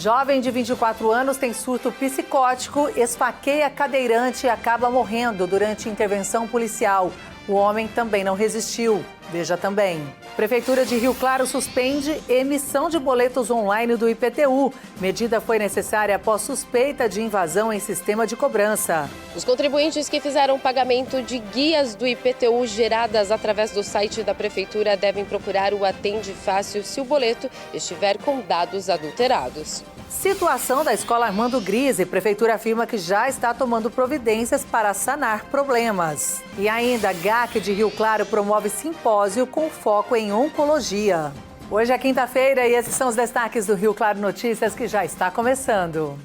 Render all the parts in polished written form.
Jovem de 24 anos tem surto psicótico, esfaqueia cadeirante e acaba morrendo durante intervenção policial. O homem também não resistiu. Veja também. Prefeitura de Rio Claro suspende emissão de boletos online do IPTU. Medida foi necessária após suspeita de invasão em sistema de cobrança. Os contribuintes que fizeram pagamento de guias do IPTU geradas através do site da Prefeitura devem procurar o Atende Fácil se o boleto estiver com dados adulterados. Situação da escola Armando Grise. Prefeitura afirma que já está tomando providências para sanar problemas. E ainda, GAC de Rio Claro promove simpósio com foco em oncologia. Hoje é quinta-feira e esses são os destaques do Rio Claro Notícias que já está começando.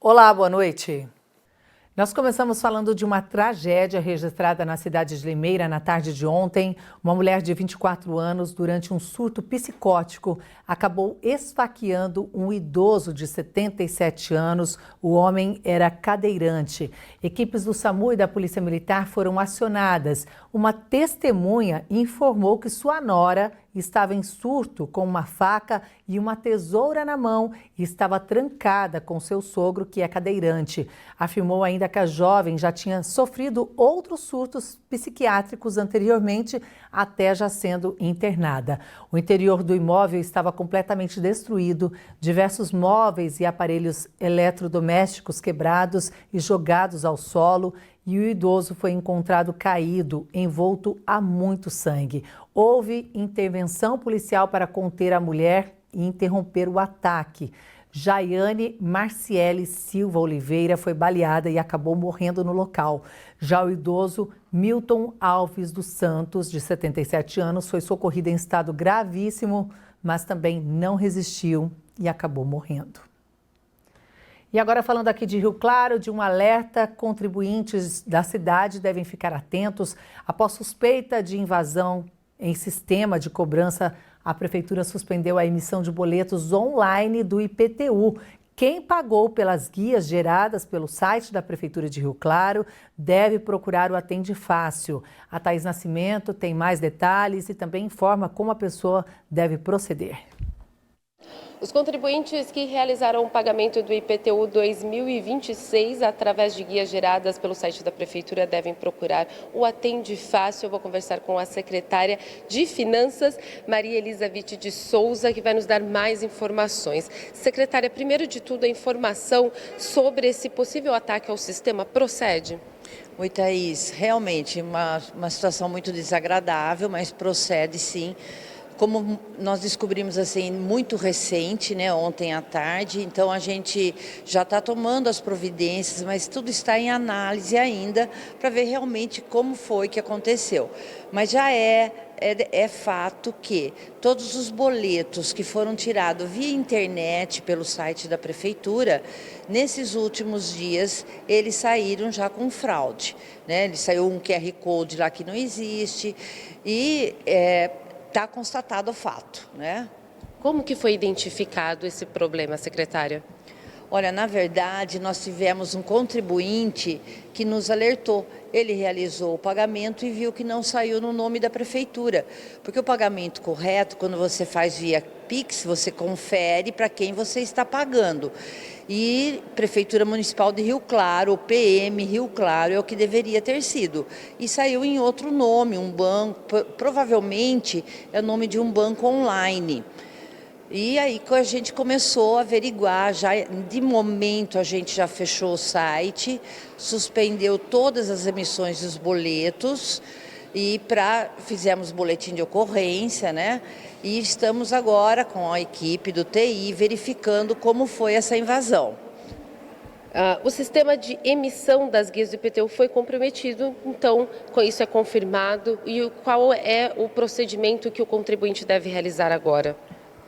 Olá, boa noite. Nós começamos falando de uma tragédia registrada na cidade de Limeira na tarde de ontem. Uma mulher de 24 anos, durante um surto psicótico, acabou esfaqueando um idoso de 77 anos. O homem era cadeirante. Equipes do SAMU e da Polícia Militar foram acionadas. Uma testemunha informou que sua nora estava em surto com uma faca e uma tesoura na mão e estava trancada com seu sogro, que é cadeirante. Afirmou ainda que a jovem já tinha sofrido outros surtos psiquiátricos anteriormente, até já sendo internada. O interior do imóvel estava completamente destruído, diversos móveis e aparelhos eletrodomésticos quebrados e jogados ao solo, e o idoso foi encontrado caído, envolto a muito sangue. Houve intervenção policial para conter a mulher e interromper o ataque. Jaiane Marciele Silva Oliveira foi baleada e acabou morrendo no local. Já o idoso Milton Alves dos Santos, de 77 anos, foi socorrido em estado gravíssimo, mas também não resistiu e acabou morrendo. E agora falando aqui de Rio Claro, de um alerta, contribuintes da cidade devem ficar atentos. Após suspeita de invasão em sistema de cobrança, a Prefeitura suspendeu a emissão de boletos online do IPTU. Quem pagou pelas guias geradas pelo site da Prefeitura de Rio Claro deve procurar o Atende Fácil. A Thaís Nascimento tem mais detalhes e também informa como a pessoa deve proceder. Os contribuintes que realizaram o pagamento do IPTU 2026 através de guias geradas pelo site da Prefeitura devem procurar o Atende Fácil. Eu vou conversar com a secretária de Finanças, Maria Elizabeth de Souza, que vai nos dar mais informações. Secretária, primeiro de tudo, a informação sobre esse possível ataque ao sistema procede? Oi, Thaís. Realmente uma situação muito desagradável, mas procede sim. Como nós descobrimos assim muito recente, né, ontem à tarde, então a gente já está tomando as providências, mas tudo está em análise ainda para ver realmente como foi que aconteceu. Mas já é fato que todos os boletos que foram tirados via internet pelo site da Prefeitura, nesses últimos dias eles saíram já com fraude, né? Ele saiu um QR Code lá que não existe e está constatado o fato, né? Como que foi identificado esse problema, secretária? Olha, na verdade, nós tivemos um contribuinte que nos alertou. Ele realizou o pagamento e viu que não saiu no nome da Prefeitura. Porque o pagamento correto, quando você faz via Pix, você confere para quem você está pagando. E Prefeitura Municipal de Rio Claro, o PM Rio Claro, é o que deveria ter sido. E saiu em outro nome, um banco, provavelmente é o nome de um banco online. E aí que a gente começou a averiguar, já de momento a gente já fechou o site, suspendeu todas as emissões dos boletos e fizemos boletim de ocorrência, né? E estamos agora com a equipe do TI verificando como foi essa invasão. O sistema de emissão das guias do IPTU foi comprometido, então com isso é confirmado. E qual é o procedimento que o contribuinte deve realizar agora?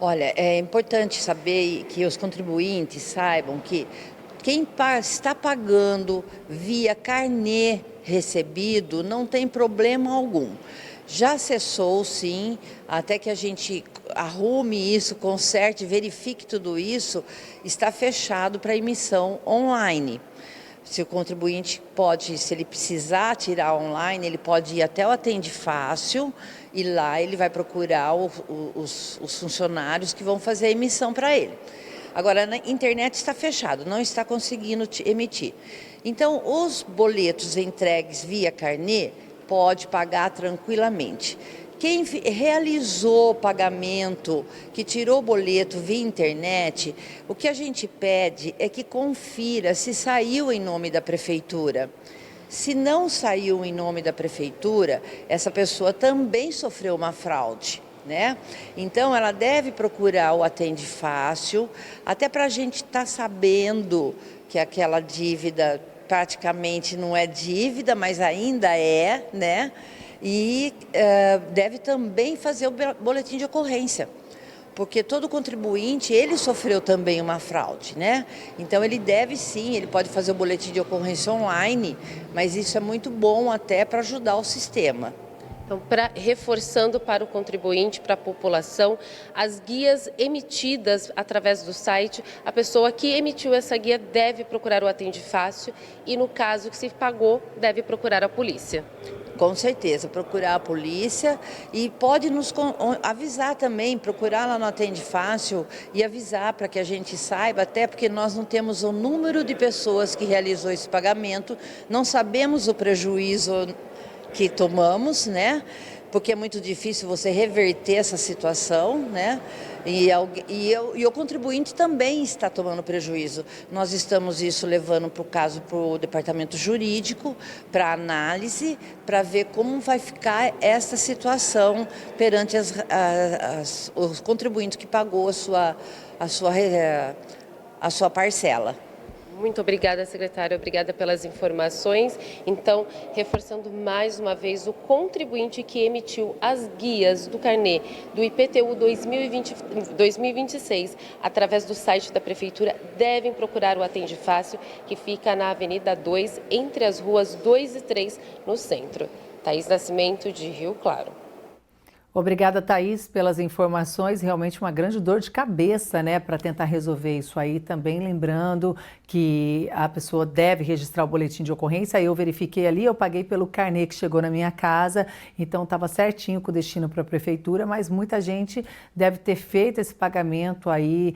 Olha, é importante saber que os contribuintes saibam que quem está pagando via carnê recebido não tem problema algum. Já cessou, sim, até que a gente arrume isso, conserte, verifique tudo isso, está fechado para emissão online. Se o contribuinte pode, se ele precisar tirar online, ele pode ir até o Atende Fácil e lá ele vai procurar os funcionários que vão fazer a emissão para ele. Agora, na internet está fechado, não está conseguindo emitir. Então, os boletos entregues via carnê pode pagar tranquilamente. Quem realizou o pagamento, que tirou o boleto via internet, o que a gente pede é que confira se saiu em nome da prefeitura. Se não saiu em nome da prefeitura, essa pessoa também sofreu uma fraude, né? Então, ela deve procurar o Atende Fácil, até para a gente estar sabendo que aquela dívida praticamente não é dívida, mas ainda é, né? E deve também fazer o boletim de ocorrência, porque todo contribuinte, ele sofreu também uma fraude, né? Então ele deve sim, ele pode fazer o boletim de ocorrência online, mas isso é muito bom até para ajudar o sistema. Então, reforçando para o contribuinte, para a população, as guias emitidas através do site, a pessoa que emitiu essa guia deve procurar o Atende Fácil e, no caso que se pagou, deve procurar a polícia. Com certeza, procurar a polícia e pode nos avisar também, procurar lá no Atende Fácil e avisar para que a gente saiba, até porque nós não temos o número de pessoas que realizou esse pagamento, não sabemos o prejuízo que tomamos, né? Porque é muito difícil você reverter essa situação, né? E o contribuinte também está tomando prejuízo. Nós estamos levando para o caso para o departamento jurídico, para análise, para ver como vai ficar essa situação perante os contribuintes que pagou a sua parcela. Muito obrigada, secretária. Obrigada pelas informações. Então, reforçando mais uma vez, o contribuinte que emitiu as guias do carnê do IPTU 2026 através do site da Prefeitura devem procurar o Atende Fácil, que fica na Avenida 2, entre as ruas 2 e 3, no centro. Thaís Nascimento, de Rio Claro. Obrigada, Thaís, pelas informações. Realmente uma grande dor de cabeça, né, para tentar resolver isso aí. Também lembrando que a pessoa deve registrar o boletim de ocorrência. Eu verifiquei ali, eu paguei pelo carnê que chegou na minha casa, então estava certinho com o destino para a prefeitura, mas muita gente deve ter feito esse pagamento aí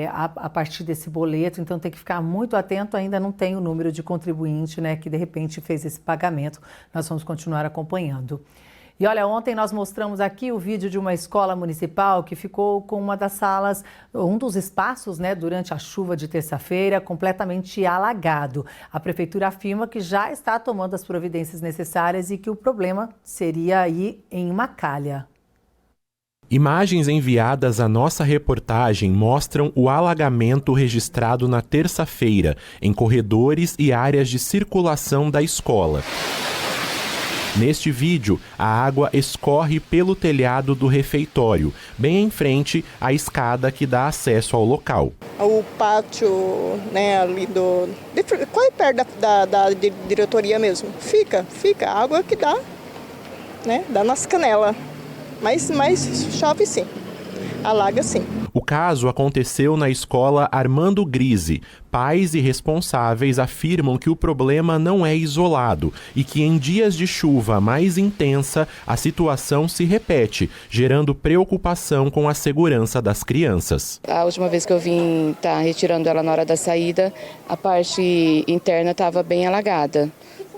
a partir desse boleto, então tem que ficar muito atento. Ainda não tem o número de contribuinte, né, que de repente fez esse pagamento. Nós vamos continuar acompanhando. E olha, ontem nós mostramos aqui o vídeo de uma escola municipal que ficou com uma das salas, um dos espaços, né, durante a chuva de terça-feira, completamente alagado. A prefeitura afirma que já está tomando as providências necessárias e que o problema seria aí em uma calha. Imagens enviadas à nossa reportagem mostram o alagamento registrado na terça-feira em corredores e áreas de circulação da escola. Neste vídeo, a água escorre pelo telhado do refeitório, bem em frente à escada que dá acesso ao local. O pátio, né, ali quase perto da diretoria mesmo. Fica a água que dá, né, dá nas canelas. Mas chove sim, alaga sim. O caso aconteceu na escola Armando Grise. Pais e responsáveis afirmam que o problema não é isolado e que em dias de chuva mais intensa a situação se repete, gerando preocupação com a segurança das crianças. A última vez que eu vim estar retirando ela na hora da saída, a parte interna estava bem alagada.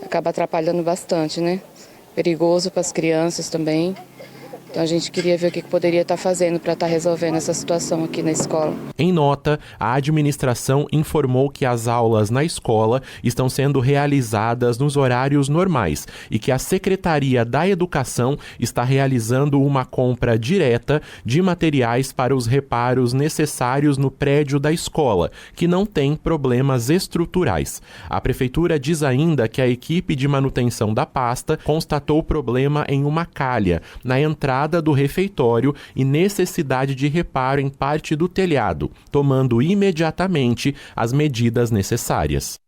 Acaba atrapalhando bastante, né? Perigoso para as crianças também. Então a gente queria ver o que poderia estar fazendo para estar resolvendo essa situação aqui na escola. Em nota, a administração informou que as aulas na escola estão sendo realizadas nos horários normais e que a Secretaria da Educação está realizando uma compra direta de materiais para os reparos necessários no prédio da escola, que não tem problemas estruturais. A Prefeitura diz ainda que a equipe de manutenção da pasta constatou o problema em uma calha, na entrada do refeitório e necessidade de reparo em parte do telhado, tomando imediatamente as medidas necessárias.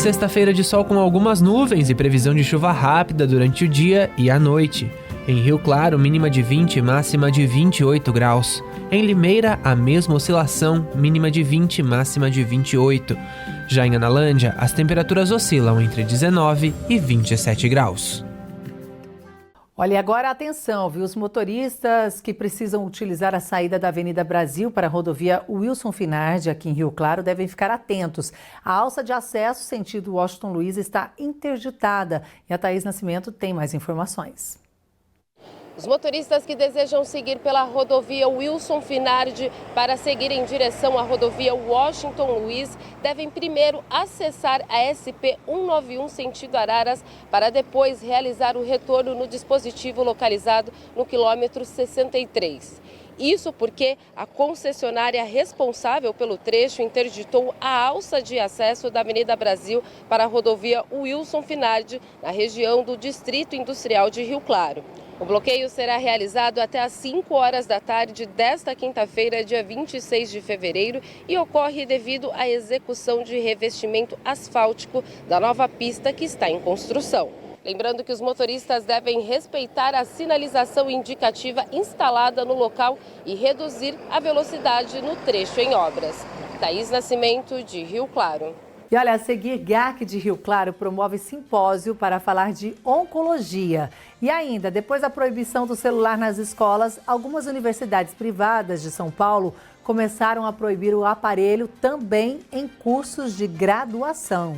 sexta-feira de sol com algumas nuvens e previsão de chuva rápida durante o dia e a noite. Em Rio Claro, mínima de 20 e máxima de 28 graus. Em Limeira, a mesma oscilação, mínima de 20 e máxima de 28. Já em Analândia, as temperaturas oscilam entre 19 e 27 graus. Olha, e agora atenção, viu? Os motoristas que precisam utilizar a saída da Avenida Brasil para a rodovia Wilson Finardi, aqui em Rio Claro, devem ficar atentos. A alça de acesso sentido Washington Luiz está interditada e a Thaís Nascimento tem mais informações. Os motoristas que desejam seguir pela rodovia Wilson Finardi para seguir em direção à rodovia Washington Luiz devem primeiro acessar a SP 191 sentido Araras para depois realizar o retorno no dispositivo localizado no quilômetro 63. Isso porque a concessionária responsável pelo trecho interditou a alça de acesso da Avenida Brasil para a rodovia Wilson Finardi, na região do Distrito Industrial de Rio Claro. O bloqueio será realizado até às 5 horas da tarde desta quinta-feira, dia 26 de fevereiro, e ocorre devido à execução de revestimento asfáltico da nova pista que está em construção. Lembrando que os motoristas devem respeitar a sinalização indicativa instalada no local e reduzir a velocidade no trecho em obras. Thaís Nascimento, de Rio Claro. E olha, a seguir, GAC de Rio Claro promove simpósio para falar de oncologia. E ainda, depois da proibição do celular nas escolas, algumas universidades privadas de São Paulo começaram a proibir o aparelho também em cursos de graduação.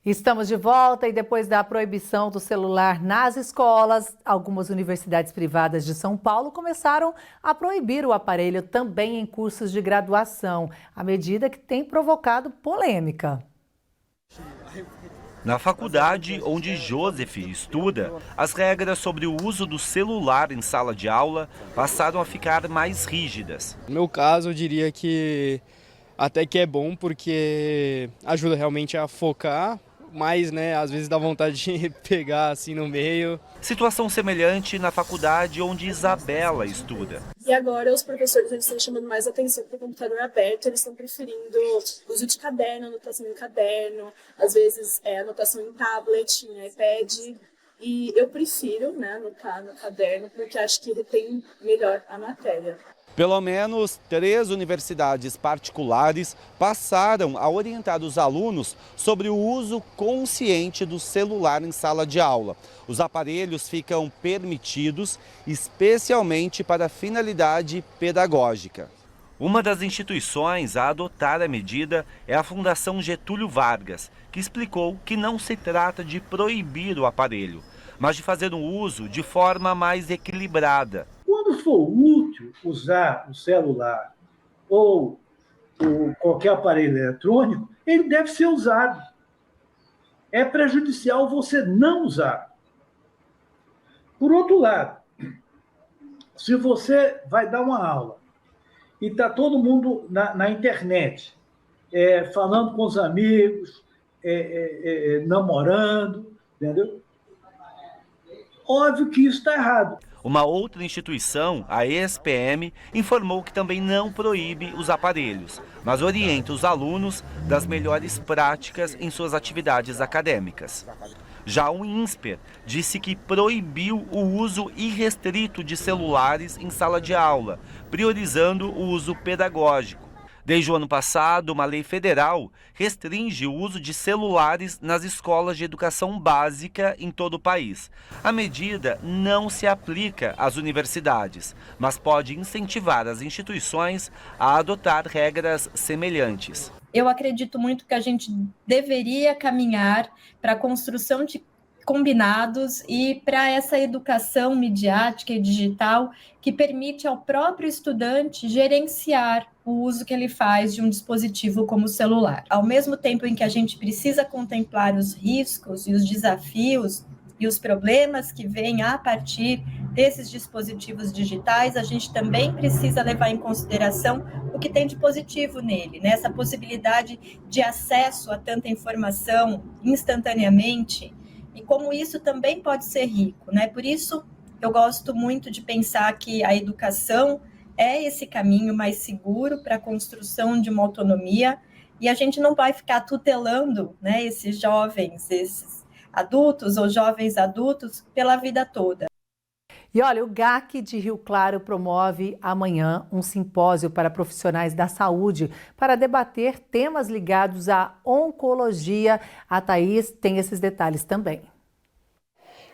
Estamos de volta e depois da proibição do celular nas escolas, algumas universidades privadas de São Paulo começaram a proibir o aparelho também em cursos de graduação, a medida que tem provocado polêmica. Na faculdade onde Joseph estuda, as regras sobre o uso do celular em sala de aula passaram a ficar mais rígidas. No meu caso, eu diria que até que é bom, porque ajuda realmente a focar, mas, às vezes dá vontade de pegar assim no meio. Situação semelhante na faculdade onde Isabela estuda. E agora os professores estão chamando mais atenção para o computador aberto, eles estão preferindo uso de caderno, anotação em caderno, às vezes anotação em tablet, em iPad. E eu prefiro, né, anotar no caderno, porque acho que retém melhor a matéria. Pelo menos 3 universidades particulares passaram a orientar os alunos sobre o uso consciente do celular em sala de aula. Os aparelhos ficam permitidos especialmente para finalidade pedagógica. Uma das instituições a adotar a medida é a Fundação Getúlio Vargas, que explicou que não se trata de proibir o aparelho, mas de fazer um uso de forma mais equilibrada. Quando for útil usar o celular ou qualquer aparelho eletrônico, ele deve ser usado. É prejudicial você não usar. Por outro lado, se você vai dar uma aula e está todo mundo na internet, falando com os amigos, namorando, entendeu? Óbvio que isso está errado. Uma outra instituição, a ESPM, informou que também não proíbe os aparelhos, mas orienta os alunos das melhores práticas em suas atividades acadêmicas. Já o INSPER disse que proibiu o uso irrestrito de celulares em sala de aula, priorizando o uso pedagógico. Desde o ano passado, uma lei federal restringe o uso de celulares nas escolas de educação básica em todo o país. A medida não se aplica às universidades, mas pode incentivar as instituições a adotar regras semelhantes. Eu acredito muito que a gente deveria caminhar para a construção de combinados e para essa educação midiática e digital que permite ao próprio estudante gerenciar o uso que ele faz de um dispositivo como o celular. Ao mesmo tempo em que a gente precisa contemplar os riscos e os desafios e os problemas que vêm a partir desses dispositivos digitais, a gente também precisa levar em consideração o que tem de positivo nele, né? Essa possibilidade de acesso a tanta informação instantaneamente, e como isso também pode ser rico, né? Por isso, eu gosto muito de pensar que a educação é esse caminho mais seguro para a construção de uma autonomia, e a gente não vai ficar tutelando, né, esses jovens, esses adultos ou jovens adultos pela vida toda. E olha, o GAC de Rio Claro promove amanhã um simpósio para profissionais da saúde para debater temas ligados à oncologia. A Thaís tem esses detalhes também.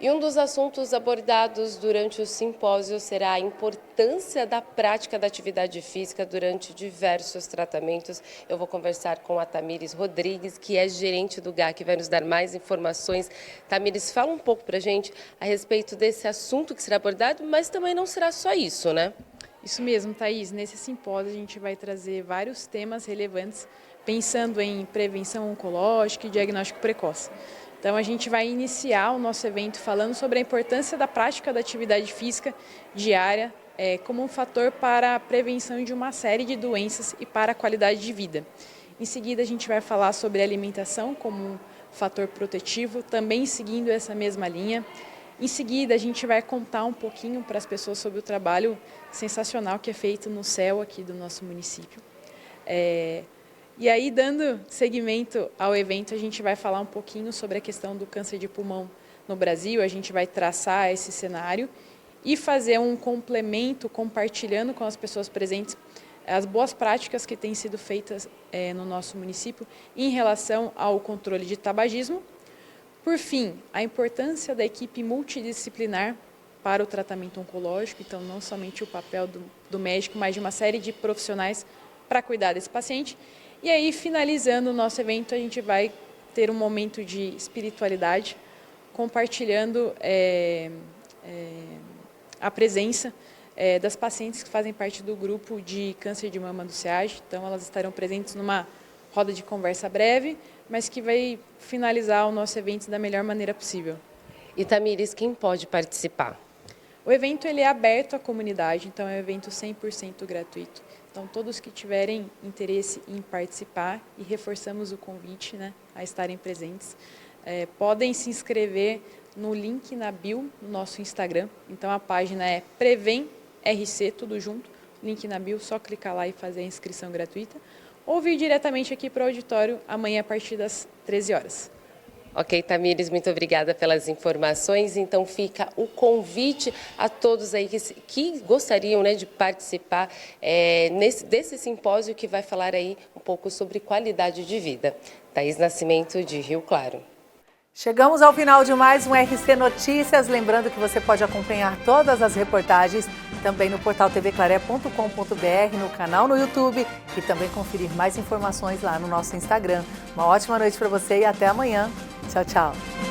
E um dos assuntos abordados durante o simpósio será a importância da prática da atividade física durante diversos tratamentos. Eu vou conversar com a Tamires Rodrigues, que é gerente do GAC, que vai nos dar mais informações. Tamires, fala um pouco para a gente a respeito desse assunto que será abordado, mas também não será só isso, né? Isso mesmo, Thaís. Nesse simpósio a gente vai trazer vários temas relevantes, pensando em prevenção oncológica e diagnóstico precoce. Então, a gente vai iniciar o nosso evento falando sobre a importância da prática da atividade física diária como um fator para a prevenção de uma série de doenças e para a qualidade de vida. Em seguida, a gente vai falar sobre a alimentação como um fator protetivo, também seguindo essa mesma linha. Em seguida, a gente vai contar um pouquinho para as pessoas sobre o trabalho sensacional que é feito no CEL aqui do nosso município. E aí, dando seguimento ao evento, a gente vai falar um pouquinho sobre a questão do câncer de pulmão no Brasil, a gente vai traçar esse cenário e fazer um complemento, compartilhando com as pessoas presentes as boas práticas que têm sido feitas no nosso município em relação ao controle de tabagismo. Por fim, a importância da equipe multidisciplinar para o tratamento oncológico, então não somente o papel do médico, mas de uma série de profissionais para cuidar desse paciente. E aí, finalizando o nosso evento, a gente vai ter um momento de espiritualidade, compartilhando a presença das pacientes que fazem parte do grupo de câncer de mama do SEAG. Então, elas estarão presentes numa roda de conversa breve, mas que vai finalizar o nosso evento da melhor maneira possível. E, Tamires, quem pode participar? O evento ele é aberto à comunidade, então é um evento 100% gratuito. Então, todos que tiverem interesse em participar, e reforçamos o convite, né, a estarem presentes, podem se inscrever no link na bio no nosso Instagram. Então, a página é PrevemRC, tudo junto, link na bio, só clicar lá e fazer a inscrição gratuita. Ou vir diretamente aqui para o auditório amanhã a partir das 13 horas. Ok, Tamires, muito obrigada pelas informações. Então fica o convite a todos aí que gostariam, né, de participar desse simpósio que vai falar aí um pouco sobre qualidade de vida. Thaís Nascimento, de Rio Claro. Chegamos ao final de mais um RC Notícias. Lembrando que você pode acompanhar todas as reportagens também no portal tvclaré.com.br, no canal no YouTube e também conferir mais informações lá no nosso Instagram. Uma ótima noite para você e até amanhã. Tchau, tchau.